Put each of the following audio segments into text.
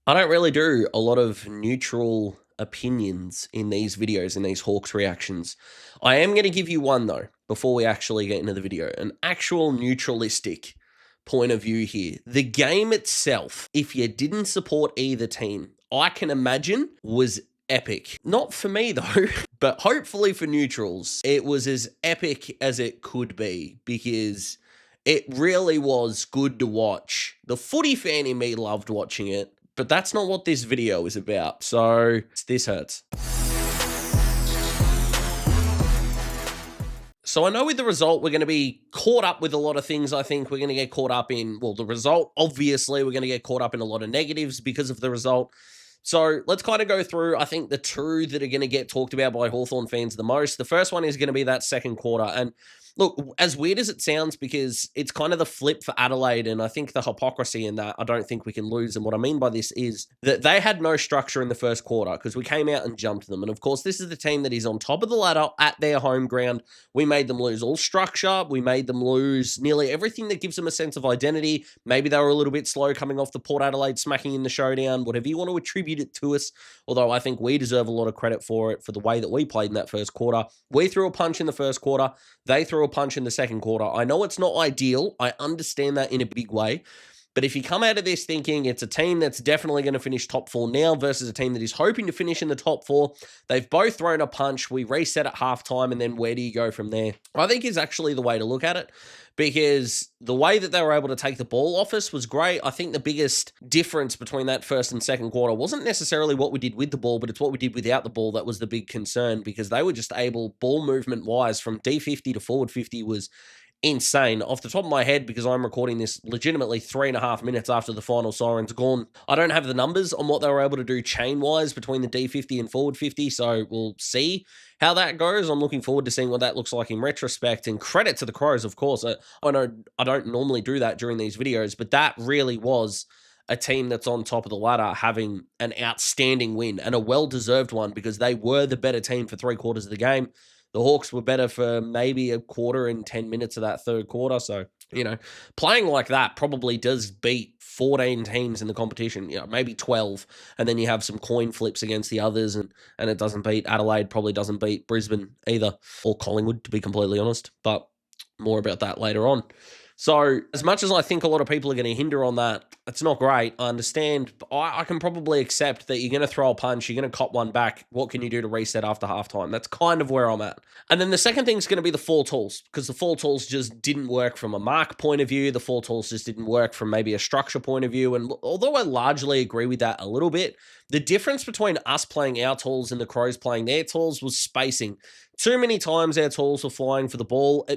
I don't really do a lot of neutral opinions in these videos, in these Hawks reactions. I am going to give you one, though, before we actually get into the video, an actual neutralistic point of view here. The game itself, if you didn't support either team, I can imagine was epic. Not for me, though, but hopefully for neutrals, it was as epic as it could be because it really was good to watch. The footy fan in me loved watching it, but that's not what this video is about. So this hurts. So I know with the result, we're going to be caught up with a lot of things. I think we're going to get caught up in, well, the result. Obviously, we're going to get caught up in a lot of negatives because of the result. So let's kind of go through, I think, the two that are going to get talked about by Hawthorn fans the most. The first one is going to be that second quarter. And look, as weird as it sounds, because it's kind of the flip for Adelaide, and I think the hypocrisy in that, I don't think we can lose. And what I mean by this is that they had no structure in the first quarter because we came out and jumped them. And of course, this is the team that is on top of the ladder at their home ground. We made them lose all structure. We made them lose nearly everything that gives them a sense of identity. Maybe they were a little bit slow coming off the Port Adelaide smacking in the showdown, whatever you want to attribute it to us. Although I think we deserve a lot of credit for it, for the way that we played in that first quarter. We threw a punch in the first quarter. They threw a punch in the second quarter. I know it's not ideal. I understand that in a big way. But if you come out of this thinking it's a team that's definitely going to finish top four now versus a team that is hoping to finish in the top four, they've both thrown a punch. We reset at halftime, and then where do you go from there? I think is actually the way to look at it, because the way that they were able to take the ball off us was great. I think the biggest difference between that first and second quarter wasn't necessarily what we did with the ball, but it's what we did without the ball that was the big concern, because they were just able, ball movement wise, from D50 to forward 50 was insane. Off the top of my head, because I'm recording this legitimately 3.5 minutes after the final siren's gone, I don't have the numbers on what they were able to do chain-wise between the D50 and forward 50, so we'll see how that goes. I'm looking forward to seeing what that looks like in retrospect, and credit to the Crows, of course. I know I don't normally do that during these videos, but that really was a team that's on top of the ladder having an outstanding win, and a well-deserved one, because they were the better team for 3/4 of the game. The Hawks were better for maybe a quarter and 10 minutes of that third quarter. So, playing like that probably does beat 14 teams in the competition, maybe 12. And then you have some coin flips against the others, and it doesn't beat Adelaide, probably doesn't beat Brisbane either, or Collingwood, to be completely honest. But more about that later on. So as much as I think a lot of people are going to hinder on that, it's not great. I understand. I can probably accept that you're going to throw a punch, you're going to cop one back. What can you do to reset after halftime? That's kind of where I'm at. And then the second thing is going to be the four tools, because the four tools just didn't work from a mark point of view. The four tools just didn't work from maybe a structure point of view. And although I largely agree with that a little bit, the difference between us playing our tools and the Crows playing their tools was spacing. Too many times our tools were flying for the ball.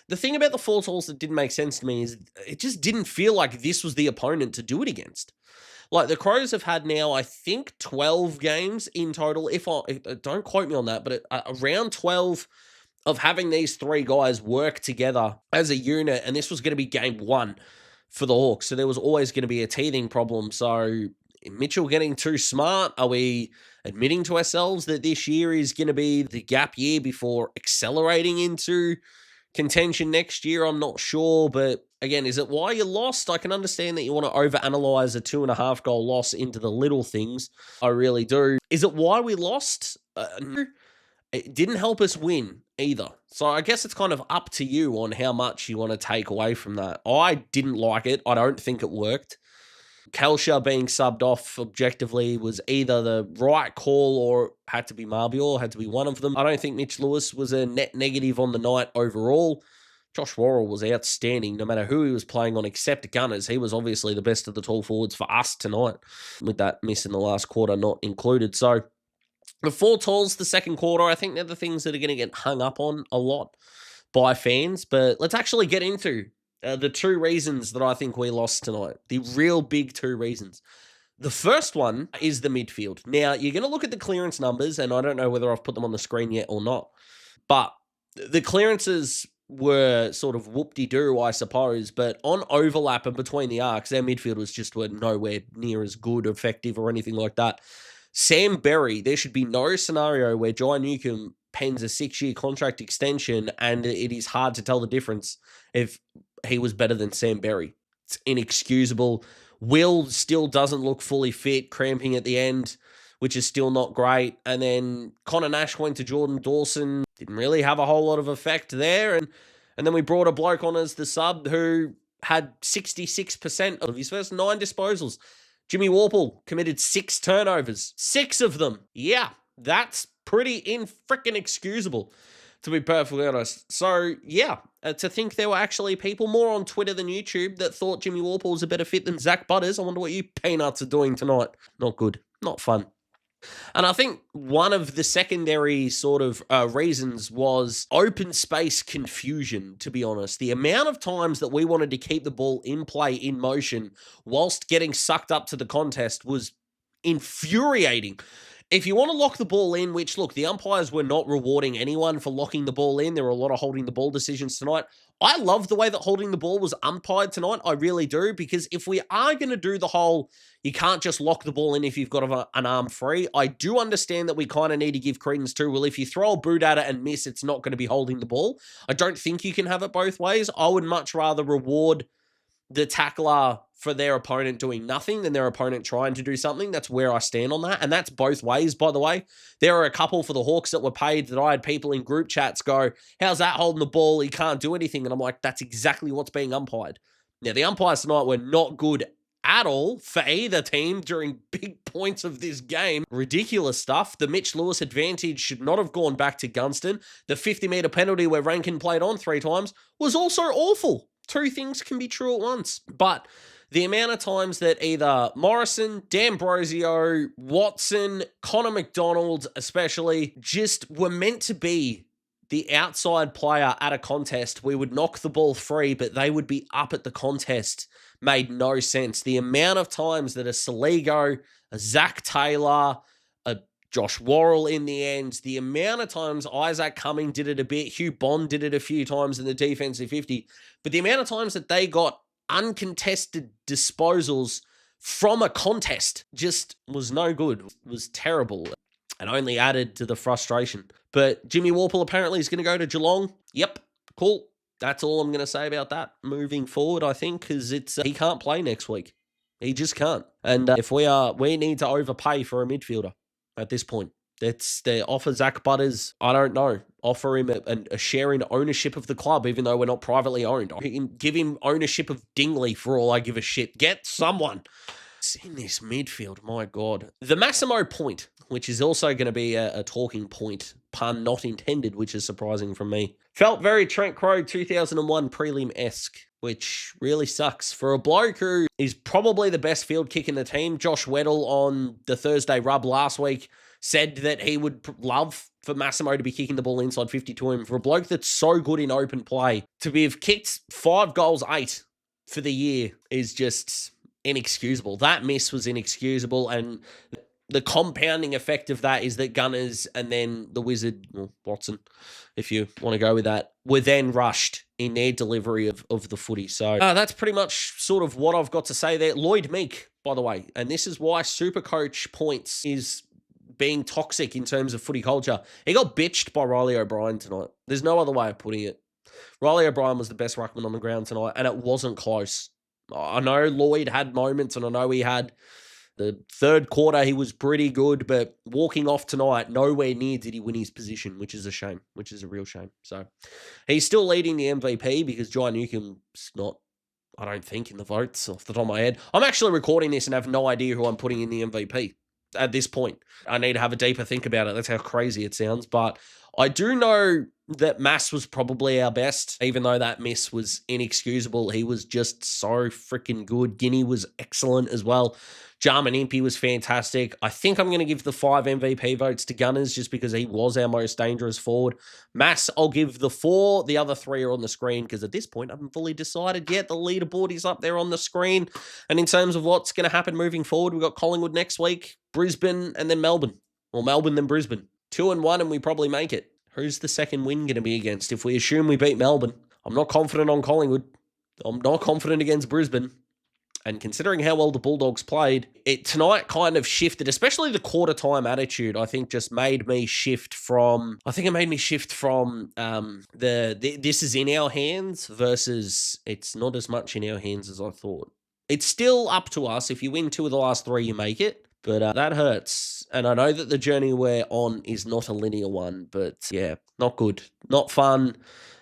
The thing about the four tools that didn't make sense to me is it just didn't feel like this was the opponent to do it against. Like, the Crows have had now, I think, 12 games in total. If don't quote me on that, but around 12 of having these three guys work together as a unit, and this was going to be game one for the Hawks. So there was always going to be a teething problem. So Mitchell getting too smart? Are we admitting to ourselves that this year is going to be the gap year before accelerating into contention next year? I'm not sure, but again, is it why you lost? I can understand that you want to overanalyze a 2.5 goal loss into the little things. I really do. Is it why we lost? No. It didn't help us win either. So I guess it's kind of up to you on how much you want to take away from that. I didn't like it. I don't think it worked. Kelsha being subbed off objectively was either the right call or had to be Marbior, had to be one of them. I don't think Mitch Lewis was a net negative on the night overall. Josh Worrell was outstanding no matter who he was playing on except Gunners. He was obviously the best of the tall forwards for us tonight, with that miss in the last quarter not included. So the four tools, the second quarter, I think they're the things that are going to get hung up on a lot by fans. But let's actually get into the two reasons that I think we lost tonight. The real big two reasons. The first one is the midfield. Now, you're going to look at the clearance numbers, and I don't know whether I've put them on the screen yet or not, but the clearances were sort of whoop-de-doo, I suppose, but on overlap and between the arcs, their midfielders just were nowhere near as good, effective, or anything like that. Sam Berry, there should be no scenario where Jai Newcomb pens a 6-year contract extension and it is hard to tell the difference if he was better than Sam Berry. It's inexcusable. Will still doesn't look fully fit, cramping at the end, which is still not great. And then Connor Nash went to Jordan Dawson. Didn't really have a whole lot of effect there. And then we brought a bloke on as the sub who had 66% of his first 9 disposals. Jimmy Warple committed 6 turnovers. 6 of them. Yeah, that's pretty freaking excusable, to be perfectly honest. So, yeah, to think there were actually people more on Twitter than YouTube that thought Jimmy Warple was a better fit than Zach Butters. I wonder what you peanuts are doing tonight. Not good. Not fun. And I think one of the secondary sort of reasons was open space confusion, to be honest. The amount of times that we wanted to keep the ball in play, in motion, whilst getting sucked up to the contest was infuriating. If you want to lock the ball in, which, look, the umpires were not rewarding anyone for locking the ball in. There were a lot of holding the ball decisions tonight. I love the way that holding the ball was umpired tonight. I really do, because if we are going to do the whole, you can't just lock the ball in if you've got an arm free, I do understand that we kind of need to give credence to, well, if you throw a boot at it and miss, it's not going to be holding the ball. I don't think you can have it both ways. I would much rather reward the tackler for their opponent doing nothing than their opponent trying to do something. That's where I stand on that. And that's both ways, by the way. There are a couple for the Hawks that were paid that I had people in group chats go, how's that holding the ball? He can't do anything. And I'm like, that's exactly what's being umpired. Now, the umpires tonight were not good at all for either team during big points of this game. Ridiculous stuff. The Mitch Lewis advantage should not have gone back to Gunston. The 50-meter penalty where Rankin played on 3 times was also awful. 2 things can be true at once. But the amount of times that either Morrison, D'Ambrosio, Watson, Connor McDonald especially, just were meant to be the outside player at a contest, we would knock the ball free, but they would be up at the contest, made no sense. The amount of times that a Saligo, a Zach Taylor, a Josh Worrell in the end, the amount of times Isaac Cumming did it a bit, Hugh Bond did it a few times in the defensive 50, but the amount of times that they got uncontested disposals from a contest just was no good, was terrible, and only added to the frustration. But Jimmy Warple apparently is going to go to Geelong. Yep, cool. That's all I'm going to say about that moving forward, I think, because he can't play next week. He just can't. And if we need to overpay for a midfielder at this point. They offer Zach Butters, I don't know, offer him a share in ownership of the club, even though we're not privately owned. Give him ownership of Dingley for all I give a shit. Get someone. It's in this midfield, my God. The Massimo point, which is also going to be a talking point, pun not intended, which is surprising from me. Felt very Trent Crowe 2001 prelim-esque, which really sucks. For a bloke who is probably the best field kick in the team, Josh Weddle on the Thursday rub last week said that he would love for Massimo to be kicking the ball inside 50 to him. For a bloke that's so good in open play, to have kicked 5 goals, 8 for the year is just inexcusable. That miss was inexcusable, and the compounding effect of that is that Gunners and then the Wizard, well, Watson, if you want to go with that, were then rushed in their delivery of the footy. So that's pretty much sort of what I've got to say there. Lloyd Meek, by the way, and this is why Supercoach points is being toxic in terms of footy culture. He got bitched by Riley O'Brien tonight. There's no other way of putting it. Riley O'Brien was the best ruckman on the ground tonight, and it wasn't close. I know Lloyd had moments, and I know he had the third quarter, he was pretty good, but walking off tonight, nowhere near did he win his position, which is a shame, which is a real shame. So he's still leading the MVP because Jai Newcomb's not, I don't think, in the votes off the top of my head. I'm actually recording this and have no idea who I'm putting in the MVP at this point. I need to have a deeper think about it. That's how crazy it sounds. But I do know that Mass was probably our best, even though that miss was inexcusable. He was just so freaking good. Guinea was excellent as well. Jarman Impey was fantastic. I think I'm going to give the 5 MVP votes to Gunners just because he was our most dangerous forward. Mass, I'll give the 4. The other 3 are on the screen because at this point, I haven't fully decided yet. The leaderboard is up there on the screen. And in terms of what's going to happen moving forward, we've got Collingwood next week, Brisbane, and then Melbourne. Or Melbourne, then Brisbane. 2-1, and we probably make it. Who's the second win going to be against? If we assume we beat Melbourne, I'm not confident on Collingwood. I'm not confident against Brisbane. And considering how well the Bulldogs played, it tonight kind of shifted, especially the quarter time attitude, I think just made me shift from, this is in our hands versus it's not as much in our hands as I thought. It's still up to us. If you win 2 of the last 3, you make it. But that hurts. And I know that the journey we're on is not a linear one. But yeah, not good. Not fun.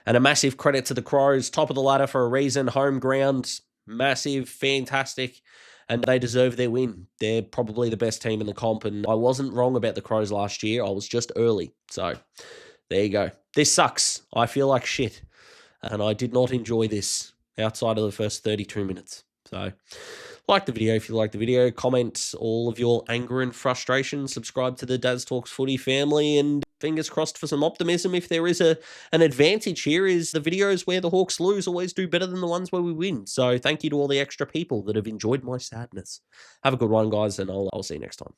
And a massive credit to the Crows. Top of the ladder for a reason. Home ground. Massive. Fantastic. And they deserve their win. They're probably the best team in the comp. And I wasn't wrong about the Crows last year. I was just early. So there you go. This sucks. I feel like shit. And I did not enjoy this outside of the first 32 minutes. So, like the video if you like the video. Comment all of your anger and frustration. Subscribe to the Daz Talks Footy family. And fingers crossed for some optimism. If there is an advantage here, is the videos where the Hawks lose always do better than the ones where we win. So, thank you to all the extra people that have enjoyed my sadness. Have a good one, guys, and I'll see you next time.